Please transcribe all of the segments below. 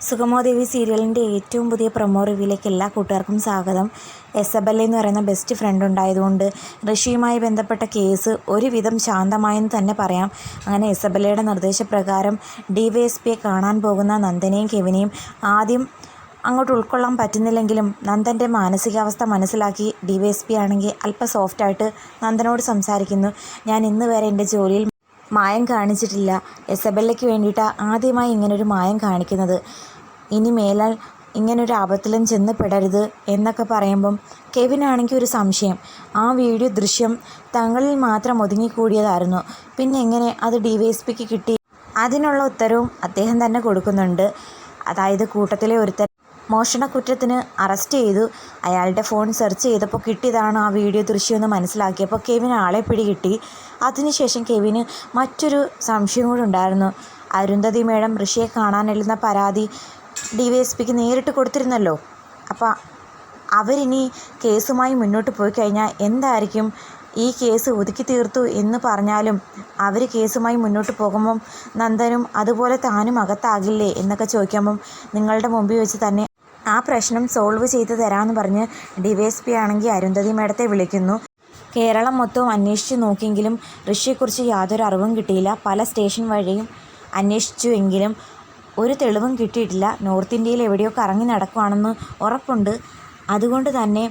സുഗമോദേവി സീരിയലിൻ്റെ ഏറ്റവും പുതിയ പ്രൊമോ റിവ്യൂയിലേക്ക് എല്ലാ കൂട്ടുകാർക്കും സ്വാഗതം. എസബെല്ല എന്ന് പറയുന്ന ബെസ്റ്റ് ഫ്രണ്ട് ഉണ്ടായതുകൊണ്ട് ഋഷിയുമായി ബന്ധപ്പെട്ട കേസ് ഒരുവിധം ശാന്തമായെന്ന് തന്നെ പറയാം. അങ്ങനെ എസബെല്ലയുടെ നിർദ്ദേശപ്രകാരം DYSPയെ കാണാൻ പോകുന്ന നന്ദനെയും കെവിനെയും ആദ്യം അങ്ങോട്ട് ഉൾക്കൊള്ളാൻ പറ്റുന്നില്ലെങ്കിലും നന്ദൻ്റെ മാനസികാവസ്ഥ മനസ്സിലാക്കി DYSP ആണെങ്കിൽ അല്പം സോഫ്റ്റായിട്ട് നന്ദനോട് സംസാരിക്കുന്നു. ഞാൻ ഇന്ന് വരെ എൻ്റെ ജോലിയിൽ മായം കാണിച്ചിട്ടില്ല. എസബെല്ലയ്ക്ക് വേണ്ടിയിട്ട് ആദ്യമായി ഇങ്ങനൊരു മായം കാണിക്കുന്നത്. ഇനി മേലാൽ ഇങ്ങനൊരു ആപത്തിലും ചെന്ന് പെടരുത് എന്നൊക്കെ പറയുമ്പം കെവിനാണെങ്കിൽ ഒരു സംശയം. ആ വീഡിയോ ദൃശ്യം തങ്ങളിൽ മാത്രം ഒതുങ്ങിക്കൂടിയതായിരുന്നു. പിന്നെ എങ്ങനെ അത് DYSPക്ക് കിട്ടി? അതിനുള്ള ഉത്തരവും അദ്ദേഹം തന്നെ കൊടുക്കുന്നുണ്ട്. അതായത് കൂട്ടത്തിലെ ഒരുത്തൻ മോഷണക്കുറ്റത്തിന് അറസ്റ്റ് ചെയ്തു. അയാളുടെ ഫോൺ സെർച്ച് ചെയ്തപ്പോൾ കിട്ടിയതാണ് ആ വീഡിയോ ദൃശ്യമെന്ന് മനസ്സിലാക്കിയപ്പോൾ കെവിന് ആളെ പിടികിട്ടി. അതിനുശേഷം കെവിന് മറ്റൊരു സംശയം കൂടി ഉണ്ടായിരുന്നു. അരുന്ധതി മേഡം ഋഷിയെ കാണാനെല്ലുന്ന പരാതി DYSPക്ക് നേരിട്ട് കൊടുത്തിരുന്നല്ലോ. അപ്പോൾ അവരിനി കേസുമായി മുന്നോട്ട് പോയി കഴിഞ്ഞാൽ എന്തായിരിക്കും? ഈ കേസ് ഒതുക്കി തീർത്തു എന്ന് പറഞ്ഞാലും അവർ കേസുമായി മുന്നോട്ട് പോകുമ്പം നന്ദനും അതുപോലെ താനും അകത്താകില്ലേ എന്നൊക്കെ ചോദിക്കുമ്പം നിങ്ങളുടെ മുമ്പിൽ വെച്ച് തന്നെ ആ പ്രശ്നം സോൾവ് ചെയ്ത് തരാമെന്ന് പറഞ്ഞ് DYSP ആണെങ്കിൽ അരുന്ധതി മേഡത്തെ വിളിക്കുന്നു. കേരളം മൊത്തവും അന്വേഷിച്ച് നോക്കിയെങ്കിലും ഋഷിയെക്കുറിച്ച് യാതൊരു അറിവും കിട്ടിയില്ല. പല സ്റ്റേഷൻ വഴിയും അന്വേഷിച്ചുവെങ്കിലും ഒരു തെളിവും കിട്ടിയിട്ടില്ല. നോർത്ത് ഇന്ത്യയിൽ എവിടെയോ കറങ്ങി നടക്കുകയാണെന്ന് ഉറപ്പുണ്ട്. അതുകൊണ്ട് തന്നെ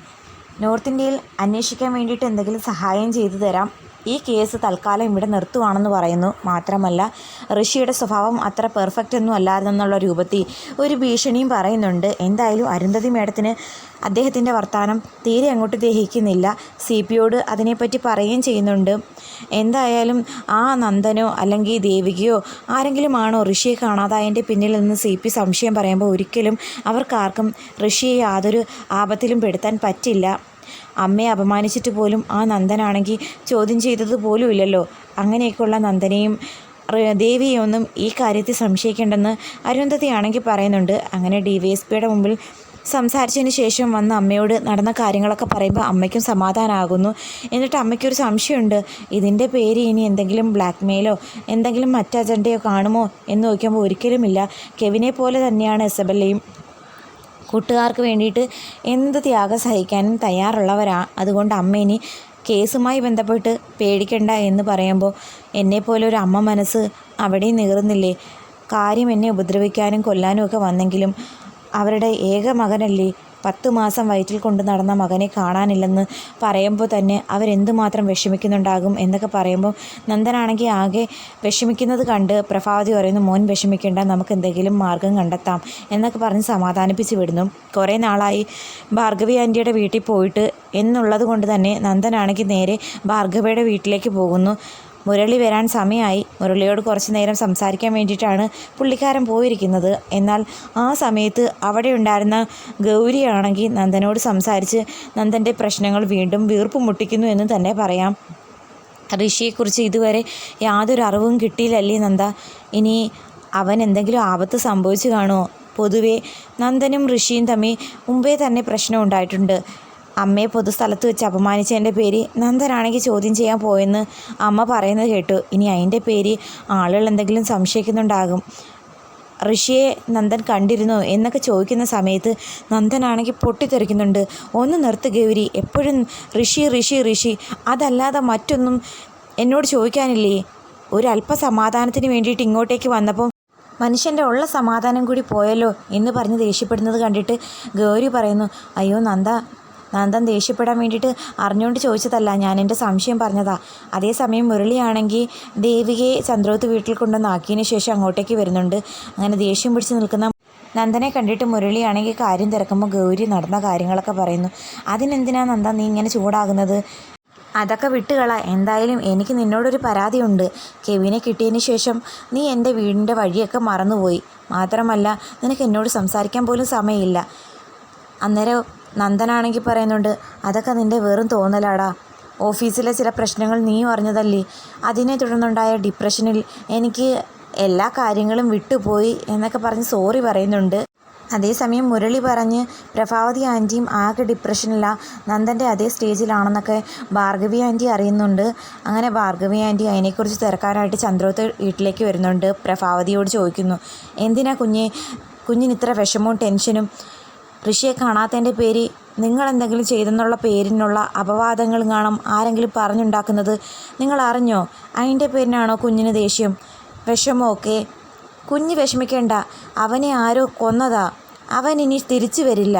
നോർത്ത് ഇന്ത്യയിൽ അന്വേഷിക്കാൻ വേണ്ടിയിട്ട് എന്തെങ്കിലും സഹായം ചെയ്തു തരാം. ഈ കേസ് തൽക്കാലം ഇവിടെ നിർത്തുവാണെന്ന് പറയുന്നു. മാത്രമല്ല ഋഷിയുടെ സ്വഭാവം അത്ര പെർഫെക്റ്റ് ഒന്നും അല്ലാതെന്നുള്ള രൂപത്തിൽ ഒരു ഭീഷണിയും പറയുന്നുണ്ട്. എന്തായാലും അരുന്ധതി മേഡത്തിന് അദ്ദേഹത്തിൻ്റെ വർത്തമാനം തീരെ അങ്ങോട്ട് ദഹിക്കുന്നില്ല. CPയോട് അതിനെപ്പറ്റി പറയുകയും ചെയ്യുന്നുണ്ട്. എന്തായാലും ആ നന്ദനോ അല്ലെങ്കിൽ ദേവികയോ ആരെങ്കിലും ആണോ ഋഷിയെ കാണാതായതിൻ്റെ പിന്നിൽ നിന്ന് CP സംശയം പറയുമ്പോൾ ഒരിക്കലും അവർക്കാർക്കും ഋഷിയെ യാതൊരു ആപത്തിലും പെടുത്താൻ പറ്റില്ല. അമ്മയെ അപമാനിച്ചിട്ട് പോലും ആ നന്ദനാണെങ്കിൽ ചോദ്യം ചെയ്തത് പോലും ഇല്ലല്ലോ. അങ്ങനെയൊക്കെയുള്ള നന്ദനെയും ദേവിയെയൊന്നും ഈ കാര്യത്തിൽ സംശയിക്കേണ്ടെന്ന് അരുന്ധതിയാണെങ്കിൽ പറയുന്നുണ്ട്. അങ്ങനെ DYSPയുടെ മുമ്പിൽ സംസാരിച്ചതിന് ശേഷം വന്ന് അമ്മയോട് നടന്ന കാര്യങ്ങളൊക്കെ പറയുമ്പോൾ അമ്മയ്ക്കും സമാധാനമാകുന്നു. എന്നിട്ട് അമ്മയ്ക്കൊരു സംശയമുണ്ട്. ഇതിൻ്റെ പേര് ഇനി എന്തെങ്കിലും ബ്ലാക്ക് മെയിലോ എന്തെങ്കിലും മറ്റ് അജണ്ടയോ കാണുമോ എന്ന് നോക്കുമ്പോൾ ഒരിക്കലുമില്ല. കെവിനെ പോലെ തന്നെയാണ് എസബെല്ലയും. കൂട്ടുകാർക്ക് വേണ്ടിയിട്ട് എന്ത് ത്യാഗം സഹിക്കാനും തയ്യാറുള്ളവരാണ്. അതുകൊണ്ട് അമ്മ ഇനി കേസുമായി ബന്ധപ്പെട്ട് പേടിക്കണ്ട എന്ന് പറയുമ്പോൾ എന്നെപ്പോലെ ഒരു അമ്മ മനസ്സ് അവിടെയും നീറുന്നില്ലേ? കാര്യം എന്നെ ഉപദ്രവിക്കാനും കൊല്ലാനും ഒക്കെ വന്നെങ്കിലും അവരുടെ ഏക മകനല്ലേ? 10 മാസം വയറ്റിൽ കൊണ്ട് നടന്ന മകനെ കാണാനില്ലെന്ന് പറയുമ്പോൾ തന്നെ അവരെന്തുമാത്രം വിഷമിക്കുന്നുണ്ടാകും എന്നൊക്കെ പറയുമ്പോൾ നന്ദനാണെങ്കിൽ ആകെ വിഷമിക്കുന്നത് കണ്ട് പ്രഭാവതി പറയുന്നു, മോൻ വിഷമിക്കേണ്ട, നമുക്ക് എന്തെങ്കിലും മാർഗം കണ്ടെത്താം എന്നൊക്കെ പറഞ്ഞ് സമാധാനിപ്പിച്ച് വിടുന്നു. കുറേ നാളായി ഭാർഗവി ആൻറ്റിയുടെ വീട്ടിൽ പോയിട്ട് എന്നുള്ളത് കൊണ്ട് തന്നെ നന്ദനാണെങ്കിൽ നേരെ ഭാർഗവയുടെ വീട്ടിലേക്ക് പോകുന്നു. മുരളി വരാൻ സമയമായി. മുരളിയോട് കുറച്ച് നേരം സംസാരിക്കാൻ വേണ്ടിയിട്ടാണ് പുള്ളിക്കാരൻ പോയിരിക്കുന്നത്. എന്നാൽ ആ സമയത്ത് അവിടെ ഉണ്ടായിരുന്ന ഗൗരിയാണെങ്കിൽ നന്ദനോട് സംസാരിച്ച് നന്ദൻ്റെ പ്രശ്നങ്ങൾ വീണ്ടും വീർപ്പ് മുട്ടിക്കുന്നു എന്ന് തന്നെ പറയാം. ഋഷിയെക്കുറിച്ച് ഇതുവരെ യാതൊരു അറിവും കിട്ടിയില്ലല്ലേ നന്ദ? ഇനി അവൻ എന്തെങ്കിലും ആപത്ത് സംഭവിച്ചു കാണുമോ? പൊതുവേ നന്ദനും ഋഷിയും തമ്മിൽ മുമ്പേ തന്നെ പ്രശ്നം ഉണ്ടായിട്ടുണ്ട്. അമ്മയെ പൊതുസ്ഥലത്ത് വെച്ച് അപമാനിച്ചതിൻ്റെ പേര് നന്ദനാണെങ്കിൽ ചോദ്യം ചെയ്യാൻ പോയെന്ന് അമ്മ പറയുന്നത് കേട്ടു. ഇനി അതിൻ്റെ പേര് ആളുകൾ എന്തെങ്കിലും സംശയിക്കുന്നുണ്ടാകും. ഋഷിയെ നന്ദൻ കണ്ടിരുന്നോ എന്നൊക്കെ ചോദിക്കുന്ന സമയത്ത് നന്ദനാണെങ്കിൽ പൊട്ടിത്തെറിക്കുന്നുണ്ട്. ഒന്ന് നിർത്ത് ഗൗരി, എപ്പോഴും ഋഷി ഋഷി ഋഷി, അതല്ലാതെ മറ്റൊന്നും എന്നോട് ചോദിക്കാനില്ലേ? ഒരല്പ സമാധാനത്തിന് വേണ്ടിയിട്ട് ഇങ്ങോട്ടേക്ക് വന്നപ്പോൾ മനുഷ്യൻ്റെ ഉള്ള സമാധാനം കൂടി പോയല്ലോ എന്ന് പറഞ്ഞ് ദേഷ്യപ്പെടുന്നത് കണ്ടിട്ട് ഗൗരി പറയുന്നു, അയ്യോ നന്ദൻ ദേഷ്യപ്പെടാൻ വേണ്ടിയിട്ട് അറിഞ്ഞുകൊണ്ട് ചോദിച്ചതല്ല, ഞാൻ എൻ്റെ സംശയം പറഞ്ഞതാ. അതേസമയം മുരളിയാണെങ്കിൽ ദേവികയെ ചന്ദ്രോത്ത് വീട്ടിൽ കൊണ്ടുവന്നാക്കിയതിന് ശേഷം അങ്ങോട്ടേക്ക് വരുന്നുണ്ട്. അങ്ങനെ ദേഷ്യം പിടിച്ച് നിൽക്കുന്ന നന്ദനെ കണ്ടിട്ട് മുരളിയാണെങ്കിൽ കാര്യം തിരക്കുമ്പോൾ ഗൗരി നടന്ന കാര്യങ്ങളൊക്കെ പറയുന്നു. അതിനെന്തിനാ നന്ദ നീ ഇങ്ങനെ ചൂടാകുന്നത്? അതൊക്കെ വിട്ടുകള. എന്തായാലും എനിക്ക് നിന്നോടൊരു പരാതിയുണ്ട്. കെവിനെ കിട്ടിയതിന് ശേഷം നീ എൻ്റെ വീടിൻ്റെ വഴിയൊക്കെ മറന്നുപോയി. മാത്രമല്ല നിനക്ക് എന്നോട് സംസാരിക്കാൻ പോലും സമയമില്ല. അന്നേരം നന്ദനാണെങ്കിൽ പറയുന്നുണ്ട്, അതൊക്കെ നിൻ്റെ വെറും തോന്നലാടാ. ഓഫീസിലെ ചില പ്രശ്നങ്ങൾ നീയും അറിഞ്ഞതല്ലേ? അതിനെ തുടർന്നുണ്ടായ ഡിപ്രഷനിൽ എനിക്ക് എല്ലാ കാര്യങ്ങളും വിട്ടുപോയി എന്നൊക്കെ പറഞ്ഞ് സോറി പറയുന്നുണ്ട്. അതേസമയം മുരളി പറഞ്ഞ് പ്രഭാവതി ആൻറ്റിയും ആകെ ഡിപ്രഷനില്ല, നന്ദൻ്റെ അതേ സ്റ്റേജിലാണെന്നൊക്കെ ഭാർഗവി ആൻറ്റി അറിയുന്നുണ്ട്. അങ്ങനെ ഭാർഗവി ആൻറ്റി അതിനെക്കുറിച്ച് തിരക്കാനായിട്ട് ചന്ദ്രോത്ത് വീട്ടിലേക്ക് വരുന്നുണ്ട്. പ്രഭാവതിയോട് ചോദിക്കുന്നു, എന്തിനാ കുഞ്ഞെ കുഞ്ഞിന് ഇത്ര വിഷമവും ടെൻഷനും ഋഷിയെ കാണാത്തതിൻ്റെ പേരിൽ നിങ്ങളെന്തെങ്കിലും ചെയ്തെന്നുള്ള പേരിനുള്ള അപവാദങ്ങളും കാണും ആരെങ്കിലും പറഞ്ഞുണ്ടാക്കുന്നത് നിങ്ങൾ അറിഞ്ഞോ? അതിൻ്റെ പേരിനാണോ കുഞ്ഞിന് ദേഷ്യം വിഷമമൊക്കെ? കുഞ്ഞ് വിഷമിക്കേണ്ട, അവനെ ആരോ കൊന്നതാ, അവൻ ഇനി തിരിച്ചു വരില്ല.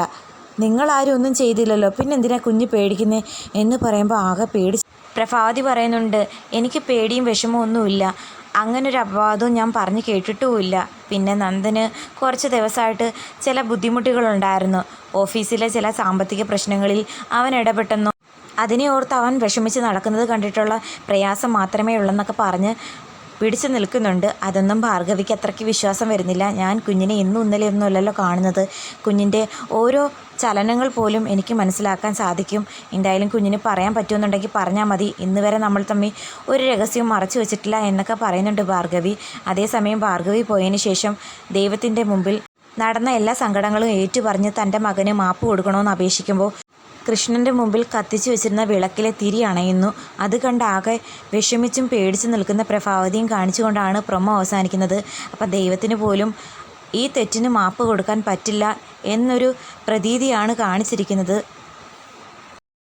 നിങ്ങളാരും ഒന്നും ചെയ്തില്ലല്ലോ, പിന്നെന്തിനാ കുഞ്ഞ് പേടിക്കുന്നേ എന്ന് പറയുമ്പോൾ ആകെ പേടി. പ്രഭാവതി പറയുന്നുണ്ട്, എനിക്ക് പേടിയും വിഷമവും ഒന്നുമില്ല, അങ്ങനൊരു അപവാദവും ഞാൻ പറഞ്ഞു കേട്ടിട്ടുമില്ല. പിന്നെ നന്ദന് കുറച്ച് ദിവസമായിട്ട് ചില ബുദ്ധിമുട്ടുകളുണ്ടായിരുന്നു. ഓഫീസിലെ ചില സാമ്പത്തിക പ്രശ്നങ്ങളിൽ അവൻ ഇടപെട്ടെന്നു. അതിനെ ഓർത്ത് അവൻ വിഷമിച്ച് നടക്കുന്നത് കണ്ടിട്ടുള്ള പ്രയാസം മാത്രമേ ഉള്ളെന്നൊക്കെ പറഞ്ഞ് പിടിച്ചു നിൽക്കുന്നുണ്ട്. അതൊന്നും ഭാർഗവിക്ക് അത്രയ്ക്ക് വിശ്വാസം വരുന്നില്ല. ഞാൻ കുഞ്ഞിനെ ഇന്നും ഇന്നലെയൊന്നും അല്ലല്ലോ കാണുന്നത്, കുഞ്ഞിൻ്റെ ഓരോ ചലനങ്ങൾ പോലും എനിക്ക് മനസ്സിലാക്കാൻ സാധിക്കും. എന്തായാലും കുഞ്ഞിന് പറയാൻ പറ്റുമെന്നുണ്ടെങ്കിൽ പറഞ്ഞാൽ മതി, ഇന്ന് വരെ നമ്മൾ തമ്മിൽ ഒരു രഹസ്യവും മറച്ചു വെച്ചിട്ടില്ല എന്നൊക്കെ പറയുന്നുണ്ട് ഭാർഗവി. അതേസമയം ഭാർഗവി പോയതിന് ശേഷം ദൈവത്തിൻ്റെ മുമ്പിൽ നടന്ന എല്ലാ സങ്കടങ്ങളും ഏറ്റുപറഞ്ഞ് തൻ്റെ മകന് മാപ്പ് കൊടുക്കണമെന്ന് അപേക്ഷിക്കുമ്പോൾ കൃഷ്ണൻ്റെ മുമ്പിൽ കത്തിച്ചു വെച്ചിരുന്ന വിളക്കിലെ തിരി അണയുന്നു. അത് കണ്ട് ആകെ വിഷമിച്ചും പേടിച്ചു നിൽക്കുന്ന പ്രഭാവതിയും കാണിച്ചുകൊണ്ടാണ് പ്രൊമോ അവസാനിക്കുന്നത്. അപ്പം ദൈവത്തിന് പോലും ഈ തെറ്റിന് മാപ്പ് കൊടുക്കാൻ പറ്റില്ല എന്നൊരു പ്രതീതിയാണ് കാണിച്ചിരിക്കുന്നത്.